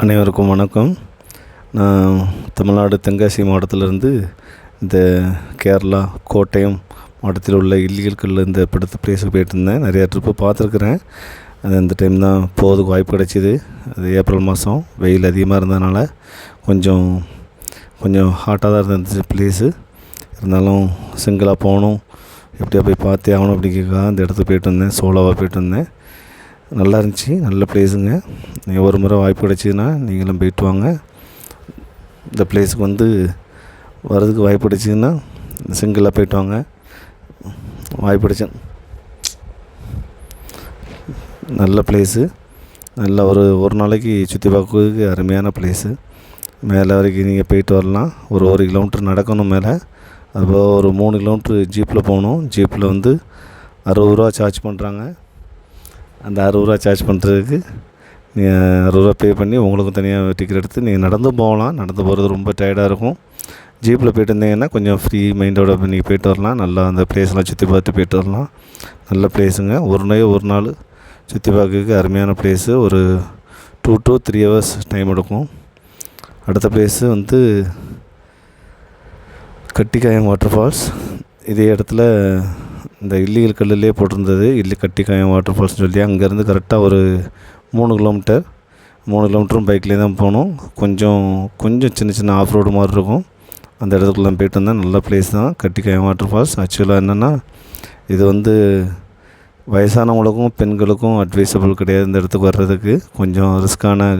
அனைவருக்கும் வணக்கம். நான் தமிழ்நாடு தென்காசி மாவட்டத்திலிருந்து இந்த கேரளா கோட்டயம் மாவட்டத்தில் உள்ள இல்லியல்களில் இந்த படுத்த பிளேஸுக்கு போயிட்டுருந்தேன். நிறையா ட்ரிப்பு பார்த்துருக்குறேன். அது இந்த டைம் தான் போகிறதுக்கு வாய்ப்பு கிடைச்சிது. அது ஏப்ரல் மாதம் வெயில் அதிகமாக இருந்ததுனால கொஞ்சம் கொஞ்சம் ஹாட்டாக தான் இருந்துச்சு பிளேஸு. இருந்தாலும் சிங்கிளாக போகணும், எப்படியா போய் பார்த்தே ஆகணும் அப்படிங்கிறதுக்காக அந்த இடத்துக்கு போய்ட்டு வந்தேன். சோலோவாக போய்ட்டு வந்தேன். நல்லா இருந்துச்சு, நல்ல பிளேஸுங்க. நீங்கள் ஒரு முறை வாய்ப்பு கிடைச்சிதுன்னா நீங்களும் போய்ட்டு வாங்க. இந்த பிளேஸுக்கு வர்றதுக்கு வாய்ப்பு கிடைச்சிதுன்னா சிங்கிளாக போய்ட்டு வாங்க. வாய்ப்பு கிடைச்சேன். நல்ல பிளேஸு, நல்ல ஒரு நாளைக்கு சுற்றி பார்க்கறதுக்கு அருமையான பிளேஸு. மேலே வரைக்கும் நீங்கள் போய்ட்டு வரலாம். ஒரு கிலோமீட்டர் நடக்கணும் மேலே. அதுபோல் ஒரு 3 கிலோமீட்ரு ஜீப்பில் போகணும். ஜீப்பில் 60 ரூபா சார்ஜ் பண்ணுறாங்க. அந்த 60 ரூபா சார்ஜ் பண்ணுறதுக்கு நீங்கள் 60 ரூபா பே பண்ணி உங்களுக்கும் தனியாக டிக்கெட் எடுத்து நீங்கள் நடந்து போகலாம். நடந்து போகிறது ரொம்ப டயர்டாக இருக்கும். ஜீப்பில் போய்ட்டு இருந்தீங்கன்னா கொஞ்சம் ஃப்ரீ மைண்டோட நீங்கள் போய்ட்டு வரலாம். நல்லா அந்த பிளேஸ்லாம் சுற்றி பார்த்து போய்ட்டு வரலாம். நல்ல பிளேஸுங்க. ஒரு நாள் சுற்றி பார்க்கறதுக்கு அருமையான பிளேஸு. ஒரு 2 to 3 hours டைம் எடுக்கும். அடுத்த பிளேஸு கட்டிக்காயம் வாட்டர் ஃபால்ஸ். இதே இடத்துல இந்த இல்லியல் கல்லுலேயே போட்டிருந்தது கட்டிக்காயம் வாட்டர் ஃபால்ஸ்னு சொல்லி. அங்கேருந்து கரெக்டாக ஒரு 3 கிலோமீட்டரும் பைக்லேயே தான் போகணும். கொஞ்சம் சின்ன ஆஃப் ரோடு மாதிரி இருக்கும். அந்த இடத்துக்குள்ள போய்ட்டு வந்தேன். நல்ல பிளேஸ் தான் கட்டிக்காயம் வாட்டர் ஃபால்ஸ். ஆக்சுவலாக என்னென்னா இது வயசானவங்களுக்கும் பெண்களுக்கும் அட்வைசபிள் கிடையாது. இந்த இடத்துக்கு வர்றதுக்கு கொஞ்சம் ரிஸ்க்கான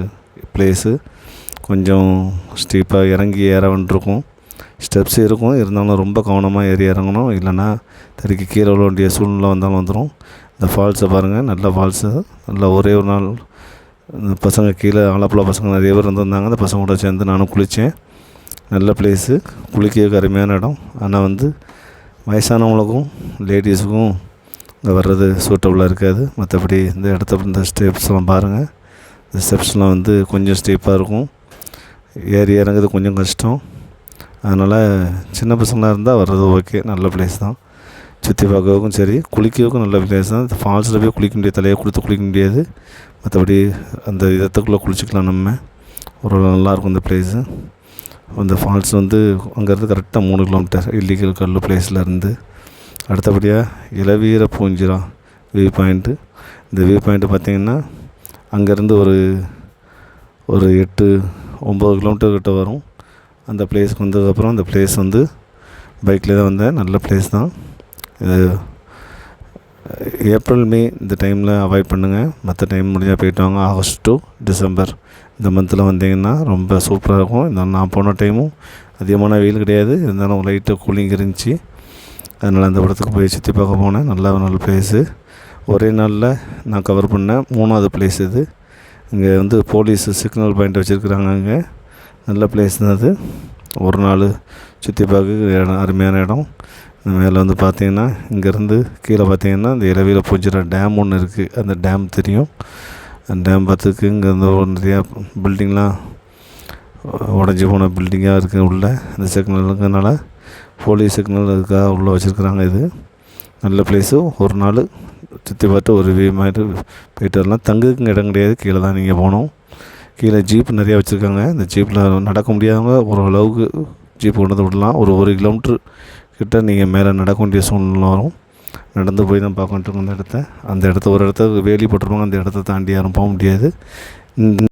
பிளேஸு. கொஞ்சம் ஸ்டீப்பாக இறங்கி ஏற வேண்டியிருக்கும். ஸ்டெப்ஸ் இருக்கும், இருந்தாலும் ரொம்ப கவனமாக ஏறி இறங்கணும். இல்லைன்னா தறிக்கு கீழே விழ வேண்டிய சூழ்நிலை வந்துடும். இந்த ஃபால்ஸை பாருங்கள், நல்ல ஃபால்ஸு. நல்லா ஒரே ஒரு நாள் இந்த பசங்க கீழே ஆலப்புழா பசங்க நிறைய பேர் வந்திருந்தாங்க. அந்த பசங்களோட சேர்ந்து நானும் குளித்தேன். நல்ல பிளேஸு, குளிக்கிறதுக்கு அருமையான இடம். ஆனால் வயசானவங்களுக்கும் லேடிஸுக்கும் இங்கே வர்றது சூட்டபுளாக இருக்காது. மற்றபடி இந்த ஸ்டெப்ஸ்லாம் பாருங்கள். இந்த ஸ்டெப்ஸ்லாம் கொஞ்சம் ஸ்டீப்பாக இருக்கும். ஏறி இறங்குறது கொஞ்சம் கஷ்டம். அதனால் சின்ன பசங்களாக இருந்தால் வர்றது ஓகே, நல்ல பிளேஸ் தான். சுற்றி பார்க்கறதுக்கும் சரி, குளிக்கிறதுக்கும் நல்ல பிளேஸ் தான். ஃபால்ஸில் போய் குளிக்க முடியாது, தலையை கொடுத்து குளிக்க முடியாது. மற்றபடி அந்த இடத்துக்குள்ளே குளிச்சிக்கலாம் நம்ம. நல்லாயிருக்கும் இந்த பிளேஸு. அந்த ஃபால்ஸ் அங்கேருந்து கரெக்டாக 3 கிலோமீட்டர் இல்லியல் கல் பிளேஸ்லேருந்து. அடுத்தபடியாக இளவீர பூஞ்சிரா வியூ பாயிண்ட்டு. இந்த வியூ பாயிண்ட்டு பார்த்திங்கன்னா அங்கேருந்து ஒரு 8-9 கிலோமீட்டர் கிட்ட வரும். அந்த பிளேஸ்க்கு வந்ததுக்கப்புறம் அந்த பிளேஸ் பைக்கில் தான் வந்தேன். நல்ல பிளேஸ் தான் இது. ஏப்ரல் மே இந்த டைமில் அவாய்ட் பண்ணுங்கள். மற்ற டைம் முடிஞ்சால் போய்ட்டு வாங்க. ஆகஸ்ட் to டிசம்பர் இந்த மந்தில் வந்தீங்கன்னா ரொம்ப சூப்பராக இருக்கும். நான் போன டைமும் அதிகமான வெயில் கிடையாது, இருந்தாலும் லைட்டாக கூலிங் இருந்துச்சு. அதனால் அந்த படத்துக்கு போய் சுற்றி பார்க்க போனேன். நல்ல பிளேஸு. ஒரே நாளில் நான் கவர் பண்ணேன் 3வது பிளேஸ் இது. இங்கே போலீஸ் சிக்னல் பாயிண்ட் வச்சுருக்குறாங்க. அங்கே நல்ல பிளேஸ் தான் அது. ஒரு நாள் சுற்றி பார்க்க இடம், அருமையான இடம். மேலே பார்த்தீங்கன்னா இங்கேருந்து கீழே பார்த்தீங்கன்னா இந்த இளவீர பூஞ்சிரா டேம் ஒன்று இருக்குது. அந்த டேம் தெரியும். அந்த டேம் பார்த்துக்கு இங்கேருந்து நிறையா பில்டிங்லாம் உடஞ்சி போன பில்டிங்காக இருக்குது உள்ளே. இந்த சிக்னலுங்கனால போலீஸ் சிக்னல் அதுக்காக உள்ளே வச்சுருக்குறாங்க. இது நல்ல பிளேஸு. ஒரு நாள் சுற்றி பார்த்து ஒரு வியூ மாதிரி போய்ட்டு வரலாம். தங்குக்கு இடம் கிடையாது, கீழே தான் நீங்கள் போகணும். கீழே ஜீப் நிறையா வச்சுருக்காங்க. இந்த ஜீப்பில் நடக்க முடியாதவங்க ஓரளவுக்கு ஜீப் கொண்டு விடலாம். ஒரு கிலோமீட்ரு கிட்ட நீங்கள் மேலே நடக்க வேண்டிய சூழ்நிலை வரும். நடந்து போய் தான் பார்க்க வேண்டியிருக்கும் அந்த இடத்த. ஒரு இடத்த வேலி போட்டிருப்பாங்க. அந்த இடத்த தாண்டி யாரும் போக முடியாது.